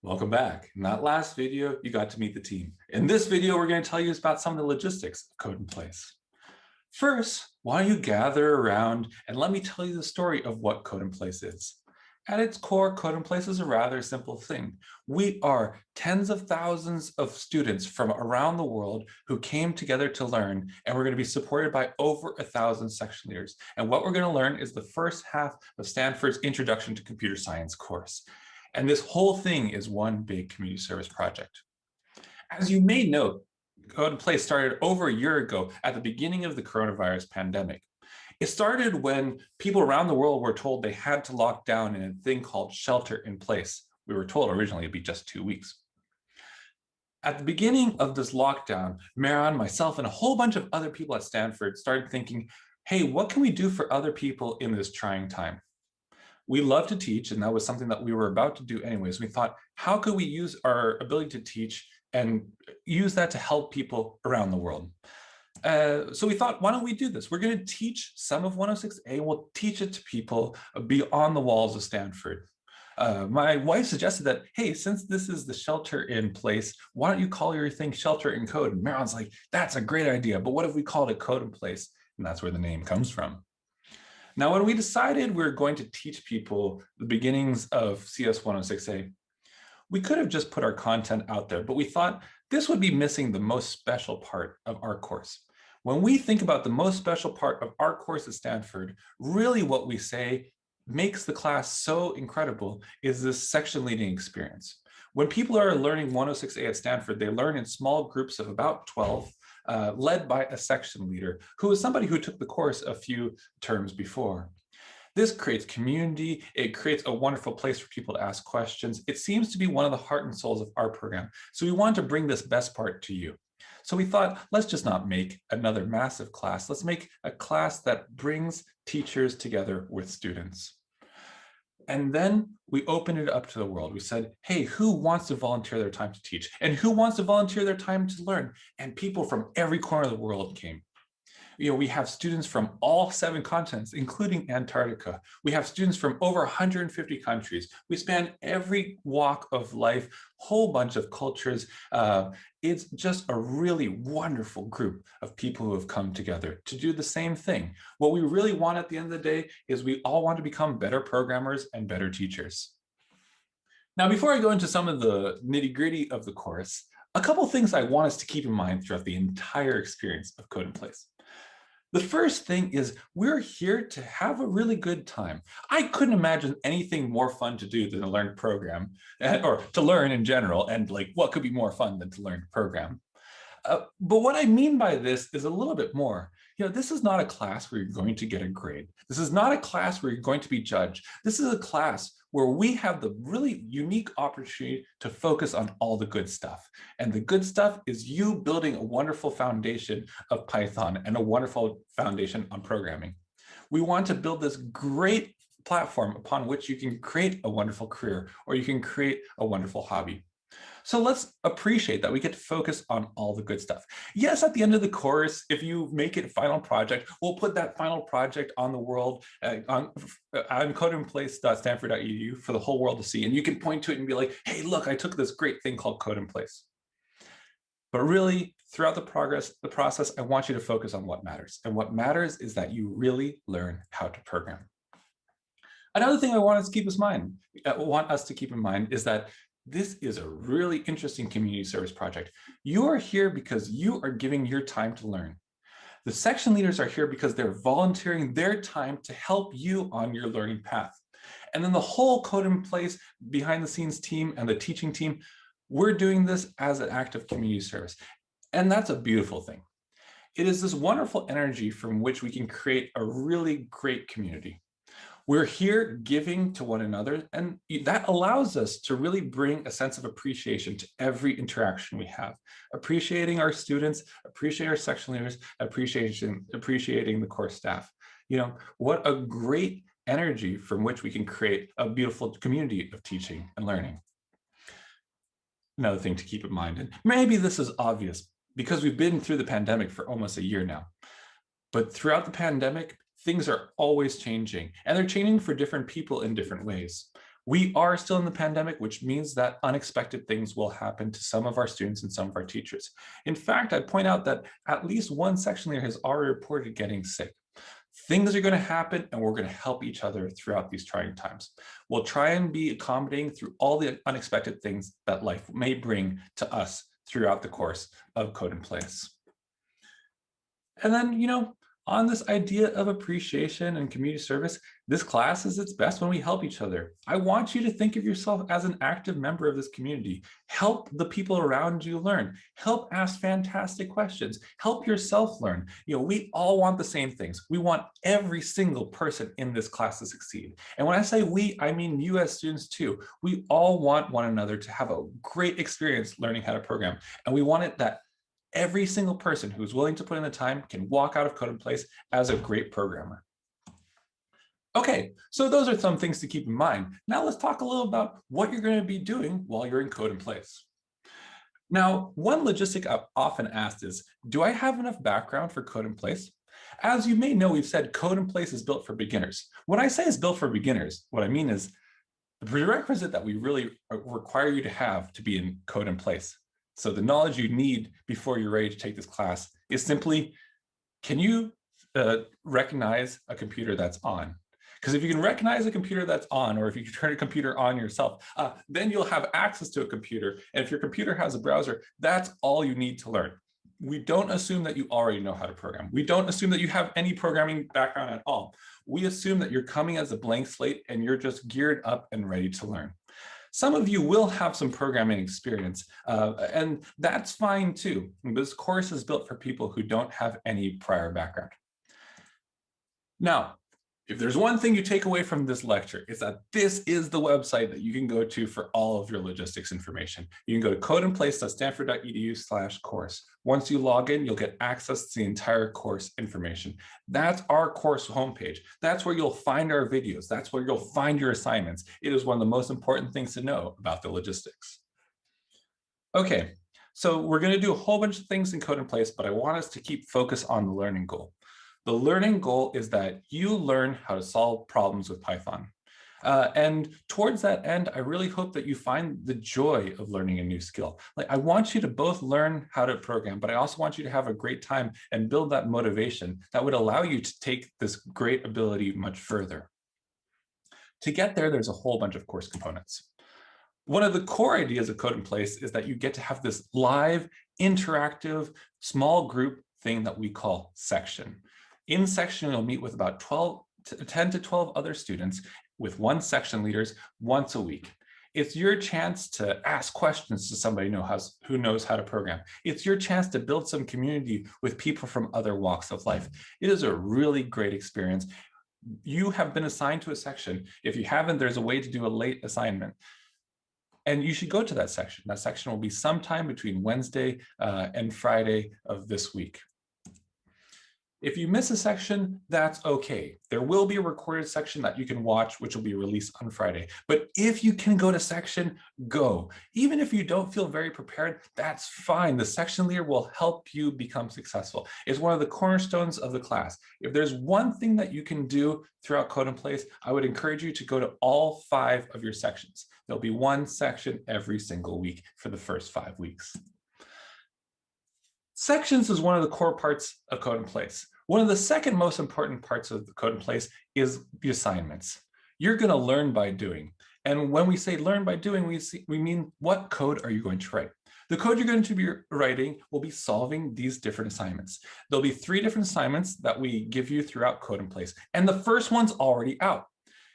Welcome back. In that last video, you got to meet the team. In this video, we're going to tell you about some of the logistics of Code in Place. First, why don't you gather around and let me tell you the story of what Code in Place is. At its core, Code in Place is a rather simple thing. We are tens of thousands of students from around the world who came together to learn, and we're going to be supported by over 1,000 section leaders. And what we're going to learn is the first half of Stanford's Introduction to Computer Science course. And this whole thing is one big community service project. As you may note, Code in Place started over a year ago at the beginning of the coronavirus pandemic. It started when people around the world were told they had to lock down in a thing called shelter in place. We were told originally it'd be just 2 weeks. At the beginning of this lockdown, Maron, myself, and a whole bunch of other people at Stanford started thinking, hey, what can we do for other people in this trying time? We love to teach, and that was something that we were about to do anyways. We thought, how could we use our ability to teach and use that to help people around the world? So we thought, why don't we do this? We're going to teach some of 106A. We'll teach it to people beyond the walls of Stanford. My wife suggested that, hey, since this is the shelter in place, why don't you call your thing Shelter in Code? And Maron's like, that's a great idea, but what if we called it Code in Place? And that's where the name comes from. Now, when we decided we were going to teach people the beginnings of CS 106A, we could have just put our content out there, but we thought this would be missing the most special part of our course. When we think about the most special part of our course at Stanford, really what we say makes the class so incredible is this section leading experience. When people are learning 106A at Stanford, they learn in small groups of about 12, led by a section leader who is somebody who took the course a few terms before. This creates community. It creates a wonderful place for people to ask questions. It seems to be one of the heart and souls of our program. So we want to bring this best part to you. So we thought, let's just not make another massive class. Let's make a class that brings teachers together with students. And then we opened it up to the world. We said, hey, who wants to volunteer their time to teach? And who wants to volunteer their time to learn? And people from every corner of the world came. We have students from all 7 continents, including Antarctica. We have students from over 150 countries. We span every walk of life, whole bunch of cultures. It's just a really wonderful group of people who have come together to do the same thing. What we really want at the end of the day is we all want to become better programmers and better teachers. Now, before I go into some of the nitty-gritty of the course, a couple of things I want us to keep in mind throughout the entire experience of Code in Place. The first thing is we're here to have a really good time. I couldn't imagine anything more fun to do than to learn to program, or to learn in general, and like what could be more fun than to learn to program. But what I mean by this is a little bit more. This is not a class where you're going to get a grade. This is not a class where you're going to be judged. This is a class where we have the really unique opportunity to focus on all the good stuff. And the good stuff is you building a wonderful foundation of Python and a wonderful foundation on programming. We want to build this great platform upon which you can create a wonderful career, or you can create a wonderful hobby. So let's appreciate that we get to focus on all the good stuff. Yes, at the end of the course, if you make it final project, we'll put that final project on the world on codeinplace.stanford.edu for the whole world to see. And you can point to it and be like, hey, look, I took this great thing called Code in Place. But really, throughout the process, I want you to focus on what matters. And what matters is that you really learn how to program. Another thing I want us to keep in mind is that this is a really interesting community service project. You are here because you are giving your time to learn. The section leaders are here because they're volunteering their time to help you on your learning path. And then the whole Code in Place behind the scenes team and the teaching team, we're doing this as an act of community service. And that's a beautiful thing. It is this wonderful energy from which we can create a really great community. We're here giving to one another, and that allows us to really bring a sense of appreciation to every interaction we have. Appreciating our students, appreciating our section leaders, appreciating the course staff. What a great energy from which we can create a beautiful community of teaching and learning. Another thing to keep in mind, and maybe this is obvious because we've been through the pandemic for almost a year now, but throughout the pandemic, things are always changing, and they're changing for different people in different ways. We are still in the pandemic, which means that unexpected things will happen to some of our students and some of our teachers. In fact, I'd point out that at least one section leader has already reported getting sick. Things are going to happen, and we're going to help each other throughout these trying times. We'll try and be accommodating through all the unexpected things that life may bring to us throughout the course of Code in Place. And then, on this idea of appreciation and community service, this class is its best when we help each other. I want you to think of yourself as an active member of this community. Help the people around you learn. Help ask fantastic questions. Help yourself learn. We all want the same things. We want every single person in this class to succeed. And when I say we, I mean you as students too. We all want one another to have a great experience learning how to program. And we want it that every single person who's willing to put in the time can walk out of Code in Place as a great programmer. Okay, so those are some things to keep in mind. Now let's talk a little about what you're going to be doing while you're in Code in Place. Now, one logistic I'm often asked is, do I have enough background for Code in Place? As you may know, we've said Code in Place is built for beginners. When I say it's built for beginners, what I mean is the prerequisite that we really require you to have to be in Code in Place. So the knowledge you need before you're ready to take this class is simply, can you recognize a computer that's on? Because if you can recognize a computer that's on, or if you can turn a computer on yourself, then you'll have access to a computer. And if your computer has a browser, that's all you need to learn. We don't assume that you already know how to program. We don't assume that you have any programming background at all. We assume that you're coming as a blank slate and you're just geared up and ready to learn. Some of you will have some programming experience, and that's fine too. This course is built for people who don't have any prior background. Now, if there's one thing you take away from this lecture, it's that this is the website that you can go to for all of your logistics information. You can go to codeinplace.stanford.edu/course. Once you log in, you'll get access to the entire course information. That's our course homepage. That's where you'll find our videos. That's where you'll find your assignments. It is one of the most important things to know about the logistics. Okay, so we're going to do a whole bunch of things in Code in Place, but I want us to keep focus on the learning goal. The learning goal is that you learn how to solve problems with Python. And towards that end, I really hope that you find the joy of learning a new skill. I want you to both learn how to program, but I also want you to have a great time and build that motivation that would allow you to take this great ability much further. To get there, there's a whole bunch of course components. One of the core ideas of Code in Place is that you get to have this live, interactive, small group thing that we call section. In section, you'll meet with about 10 to 12 other students with one section leaders once a week. It's your chance to ask questions to somebody who knows how to program. It's your chance to build some community with people from other walks of life. It is a really great experience. You have been assigned to a section. If you haven't, there's a way to do a late assignment. And you should go to that section. That section will be sometime between Wednesday and Friday of this week. If you miss a section, that's okay. There will be a recorded section that you can watch, which will be released on Friday. But if you can go to section, go. Even if you don't feel very prepared, that's fine. The section leader will help you become successful. It's one of the cornerstones of the class. If there's one thing that you can do throughout Code in Place, I would encourage you to go to all 5 of your sections. There'll be one section every single week for the first 5 weeks. Sections is one of the core parts of Code in Place. One of the second most important parts of the Code in Place is the assignments. You're going to learn by doing. And when we say learn by doing, we mean what code are you going to write? The code you're going to be writing will be solving these different assignments. There'll be 3 different assignments that we give you throughout Code in Place. And the first one's already out.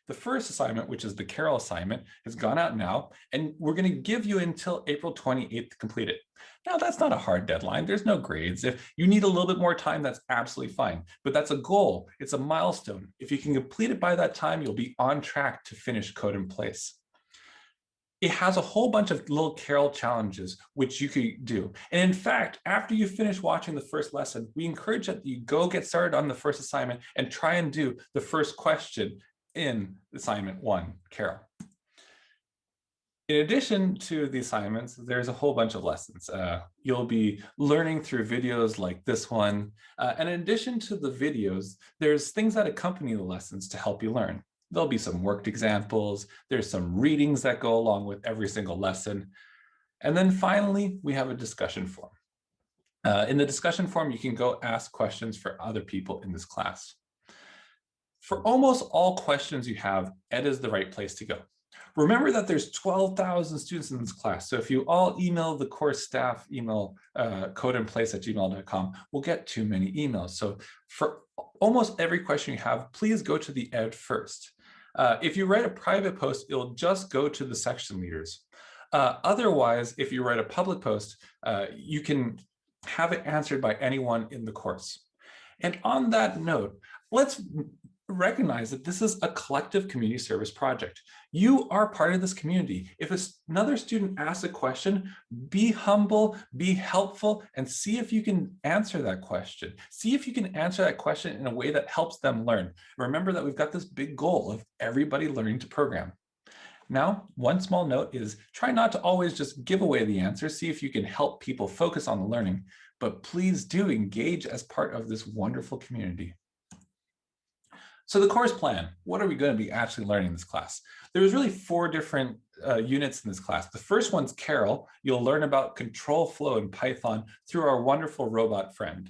The first assignment, which is the Carol assignment, has gone out now, and we're going to give you until April 28th to complete it. Now, that's not a hard deadline. There's no grades. If you need a little bit more time, that's absolutely fine. But that's a goal. It's a milestone. If you can complete it by that time, you'll be on track to finish Code in Place. It has a whole bunch of little Carol challenges, which you could do. And in fact, after you finish watching the first lesson, we encourage that you go get started on the first assignment and try and do the first question in assignment 1, Carol. In addition to the assignments, there's a whole bunch of lessons. You'll be learning through videos like this one. And in addition to the videos, there's things that accompany the lessons to help you learn. There'll be some worked examples. There's some readings that go along with every single lesson. And then finally, we have a discussion forum. In the discussion forum, you can go ask questions for other people in this class. For almost all questions you have, Ed is the right place to go. Remember that there's 12,000 students in this class. So if you all email the course staff email, codeinplace@gmail.com, we'll get too many emails. So for almost every question you have, please go to the Ed first. If you write a private post, it'll just go to the section leaders. Otherwise, if you write a public post, you can have it answered by anyone in the course. And on that note, let's recognize that this is a collective community service project. You are part of this community. If another student asks a question, be humble, be helpful, and see if you can answer that question. See if you can answer that question in a way that helps them learn. Remember that we've got this big goal of everybody learning to program. Now, one small note is try not to always just give away the answer. See if you can help people focus on the learning, but please do engage as part of this wonderful community. So the course plan, what are we going to be actually learning in this class? There's really 4 different units in this class. The first one's Carol. You'll learn about control flow in Python through our wonderful robot friend.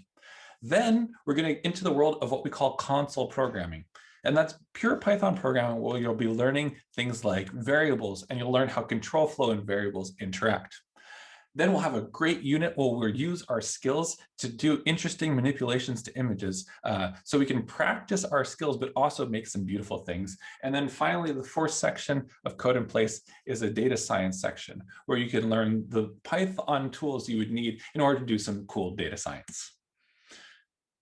Then we're going to get into the world of what we call console programming. And that's pure Python programming where you'll be learning things like variables, and you'll learn how control flow and variables interact. Then we'll have a great unit where we'll use our skills to do interesting manipulations to images so we can practice our skills, but also make some beautiful things. And then finally, the 4th section of Code in Place is a data science section where you can learn the Python tools you would need in order to do some cool data science.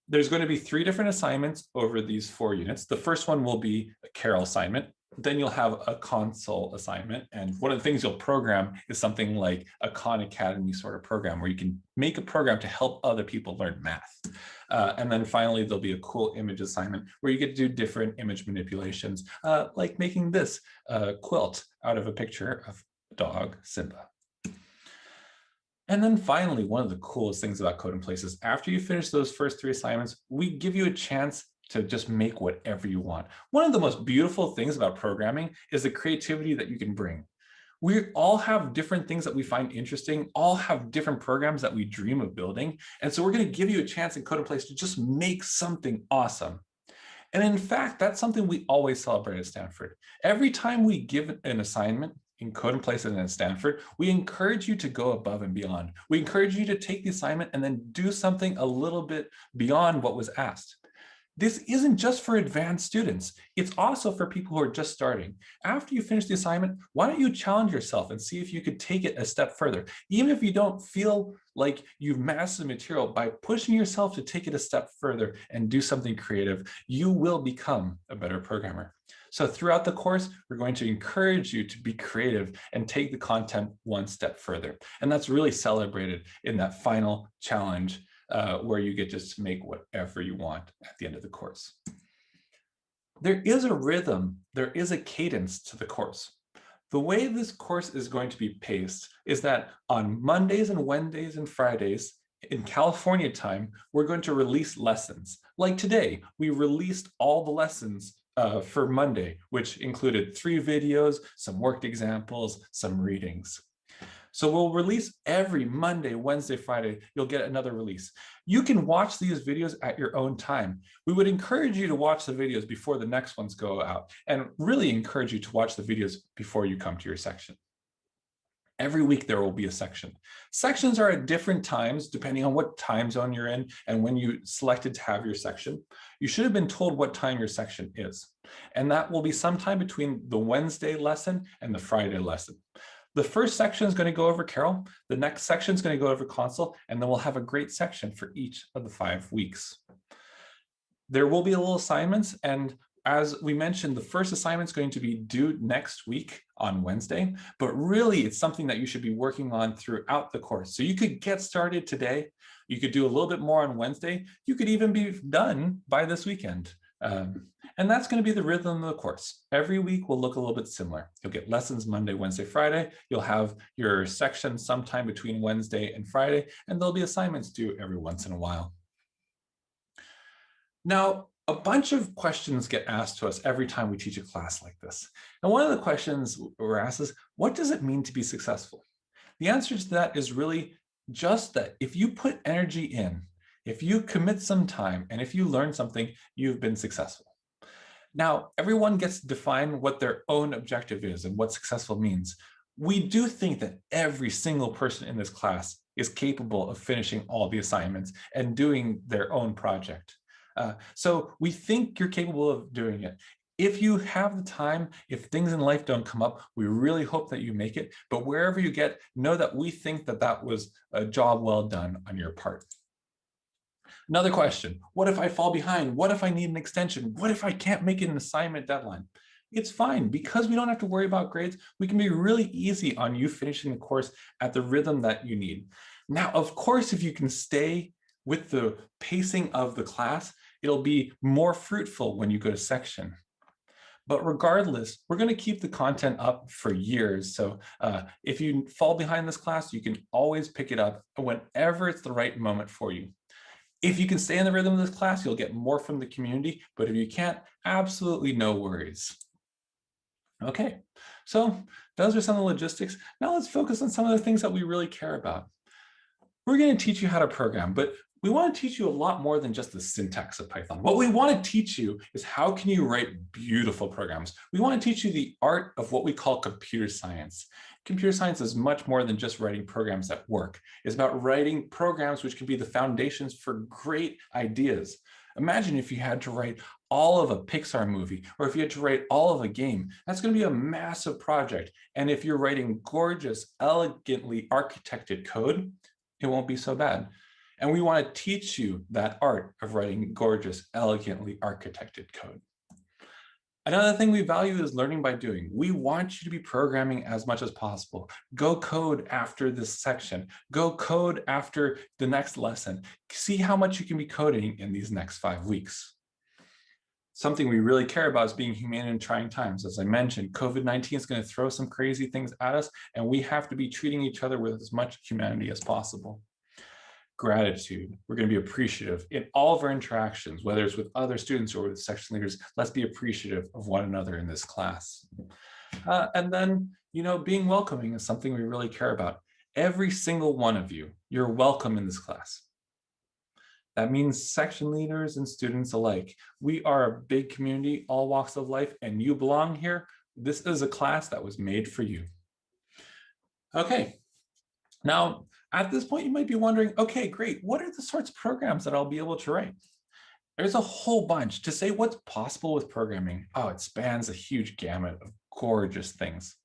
There's going to be 3 different assignments over these 4 units. The first one will be a Carol assignment. Then you'll have a console assignment. And one of the things you'll program is something like a Khan Academy sort of program where you can make a program to help other people learn math. And then finally, there'll be a cool image assignment where you get to do different image manipulations, like making this quilt out of a picture of dog Simba. And then finally, one of the coolest things about Code in Place is after you finish those first 3 assignments, we give you a chance to just make whatever you want. One of the most beautiful things about programming is the creativity that you can bring. We all have different things that we find interesting, all have different programs that we dream of building. And so we're going to give you a chance in Code in Place to just make something awesome. And in fact, that's something we always celebrate at Stanford. Every time we give an assignment in Code in Place and at Stanford, we encourage you to go above and beyond. We encourage you to take the assignment and then do something a little bit beyond what was asked. This isn't just for advanced students. It's also for people who are just starting. After you finish the assignment, why don't you challenge yourself and see if you could take it a step further? Even if you don't feel like you've mastered the material, by pushing yourself to take it a step further and do something creative, you will become a better programmer. So throughout the course, we're going to encourage you to be creative and take the content one step further. And that's really celebrated in that final challenge where you get just to make whatever you want at the end of the course. There is a rhythm, there is a cadence to the course. The way this course is going to be paced is that on Mondays and Wednesdays and Fridays in California time, we're going to release lessons. Like today, we released all the lessons for Monday, which included 3 videos, some worked examples, some readings. So we'll release every Monday, Wednesday, Friday, you'll get another release. You can watch these videos at your own time. We would encourage you to watch the videos before the next ones go out, and really encourage you to watch the videos before you come to your section. Every week there will be a section. Sections are at different times, depending on what time zone you're in and when you selected to have your section. You should have been told what time your section is. And that will be sometime between the Wednesday lesson and the Friday lesson. The first section is going to go over Carol. The next section is going to go over console, and then we'll have a great section for each of the 5 weeks. There will be little assignments, and as we mentioned, the first assignment is going to be due next week on Wednesday, but really it's something that you should be working on throughout the course. So you could get started today. You could do a little bit more on Wednesday. You could even be done by this weekend. And that's going to be the rhythm of the course. Every week will look a little bit similar. You'll get lessons Monday, Wednesday, Friday. You'll have your section sometime between Wednesday and Friday, and there'll be assignments due every once in a while. Now, A bunch of questions get asked to us every time we teach a class like this. And one of the questions we're asked is, what does it mean to be successful? The answer to that is really just that if you put energy in, if you commit some time, and if you learn something, you've been successful. Now, everyone gets to define what their own objective is and what successful means. We do think that every single person in this class is capable of finishing all the assignments and doing their own project. So we think you're capable of doing it. If you have the time, if things in life don't come up, we really hope that you make it. But wherever you get, know that we think that that was a job well done on your part. Another question, what if I fall behind? What if I need an extension? What if I can't make an assignment deadline? It's fine, because we don't have to worry about grades. We can be really easy on you finishing the course at the rhythm that you need. Now, of course, if you can stay with the pacing of the class, it'll be more fruitful when you go to section. But regardless, we're going to keep the content up for years. So if you fall behind this class, you can always pick it up whenever it's the right moment for you. If you can stay in the rhythm of this class, you'll get more from the community. But if you can't, absolutely no worries. Okay, so those are some of the logistics. Now let's focus on some of the things that we really care about. We're going to teach you how to program, but we want to teach you a lot more than just the syntax of Python. What we want to teach you is how can you write beautiful programs. We want to teach you the art of what we call computer science. Computer science is much more than just writing programs that work. It's about writing programs which can be the foundations for great ideas. Imagine if you had to write all of a Pixar movie, or if you had to write all of a game. That's going to be a massive project. And if you're writing gorgeous, elegantly architected code, it won't be so bad. And we want to teach you that art of writing gorgeous, elegantly architected code. Another thing we value is learning by doing. We want you to be programming as much as possible. Go code after this section. Go code after the next lesson. See how much you can be coding in these next 5 weeks. Something we really care about is being humane in trying times. As I mentioned, COVID-19 is going to throw some crazy things at us, and we have to be treating each other with as much humanity as possible. Gratitude. We're going to be appreciative in all of our interactions, whether it's with other students or with section leaders. Let's be appreciative of one another in this class. And then, being welcoming is something we really care about. Every single one of you, you're welcome in this class. That means section leaders and students alike. We are a big community, all walks of life, and you belong here. This is a class that was made for you. Okay. Now, at this point, you might be wondering, okay, great. What are the sorts of programs that I'll be able to write? There's a whole bunch. To say what's possible with programming, it spans a huge gamut of gorgeous things.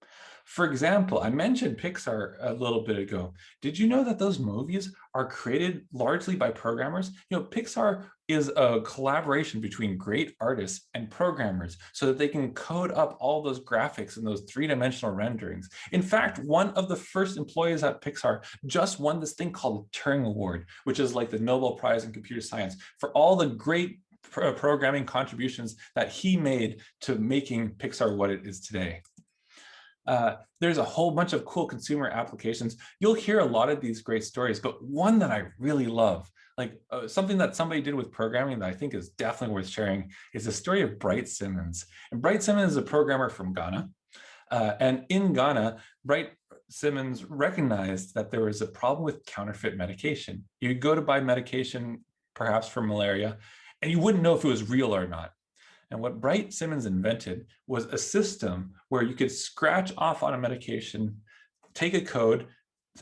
For example, I mentioned Pixar a little bit ago. Did you know that those movies are created largely by programmers? Pixar is a collaboration between great artists and programmers so that they can code up all those graphics and those three-dimensional renderings. In fact, one of the first employees at Pixar just won this thing called the Turing Award, which is like the Nobel Prize in computer science, for all the great programming contributions that he made to making Pixar what it is today. There's a whole bunch of cool consumer applications. You'll hear a lot of these great stories, but one that I really love, something that somebody did with programming that I think is definitely worth sharing, is the story of Bright Simmons. And Bright Simmons is a programmer from Ghana. And in Ghana, Bright Simmons recognized that there was a problem with counterfeit medication. You'd go to buy medication, perhaps for malaria, and you wouldn't know if it was real or not. And what Bright Simmons invented was a system where you could scratch off on a medication, take a code,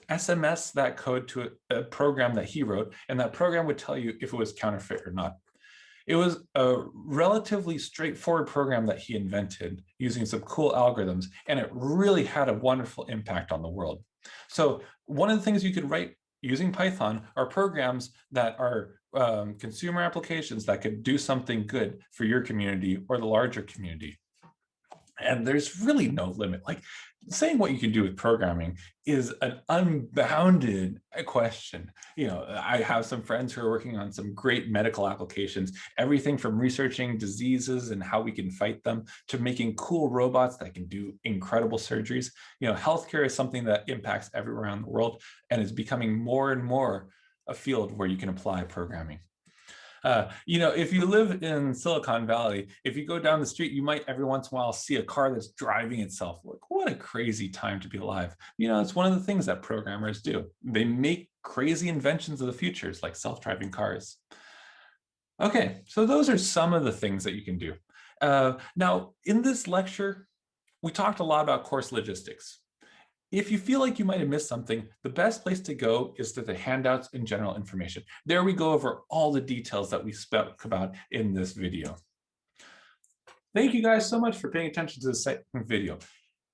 SMS that code to a program that he wrote, and that program would tell you if it was counterfeit or not. It was a relatively straightforward program that he invented using some cool algorithms, and it really had a wonderful impact on the world. So one of the things you could write using Python are programs that are consumer applications that could do something good for your community or the larger community. And there's really no limit. Saying what you can do with programming is an unbounded question. I have some friends who are working on some great medical applications, everything from researching diseases and how we can fight them to making cool robots that can do incredible surgeries. Healthcare is something that impacts everywhere around the world and is becoming more and more a field where you can apply programming. If you live in Silicon Valley, if you go down the street, you might every once in a while see a car that's driving itself. Like, what a crazy time to be alive. It's one of the things that programmers do. They make crazy inventions of the futures, like self-driving cars. Okay, so those are some of the things that you can do. Now, in this lecture, we talked a lot about course logistics. If you feel like you might have missed something, the best place to go is to the handouts and general information. There we go over all the details that we spoke about in this video. Thank you guys so much for paying attention to this second video.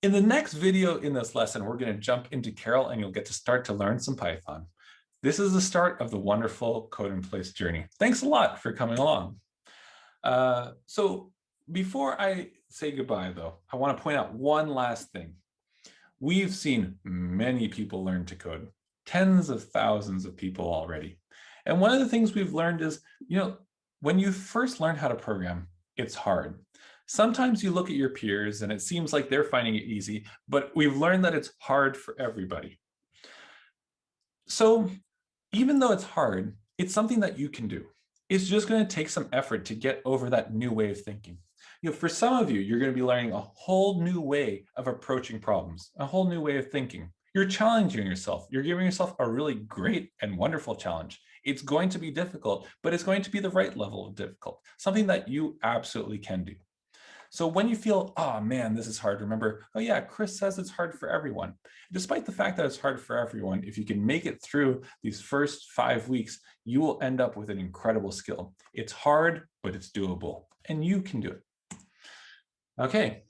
In the next video in this lesson, we're going to jump into Carol and you'll get to start to learn some Python. This is the start of the wonderful Code in Place journey. Thanks a lot for coming along. So before I say goodbye, though, I want to point out one last thing. We've seen many people learn to code, tens of thousands of people already. And one of the things we've learned is, when you first learn how to program, it's hard. Sometimes you look at your peers and it seems like they're finding it easy, but we've learned that it's hard for everybody. So even though it's hard, it's something that you can do. It's just going to take some effort to get over that new way of thinking. For some of you, you're going to be learning a whole new way of approaching problems, a whole new way of thinking. You're challenging yourself. You're giving yourself a really great and wonderful challenge. It's going to be difficult, but it's going to be the right level of difficult, something that you absolutely can do. So when you feel, oh man, this is hard, remember, oh yeah, Chris says it's hard for everyone. Despite the fact that it's hard for everyone, if you can make it through these first 5 weeks, you will end up with an incredible skill. It's hard, but it's doable, and you can do it. Okay,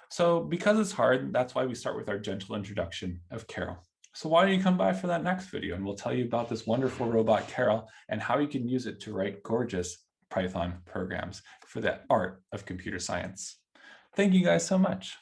so because it's hard, that's why we start with our gentle introduction of Carol. So why don't you come by for that next video and we'll tell you about this wonderful robot Carol and how you can use it to write gorgeous Python programs for the art of computer science. Thank you guys so much.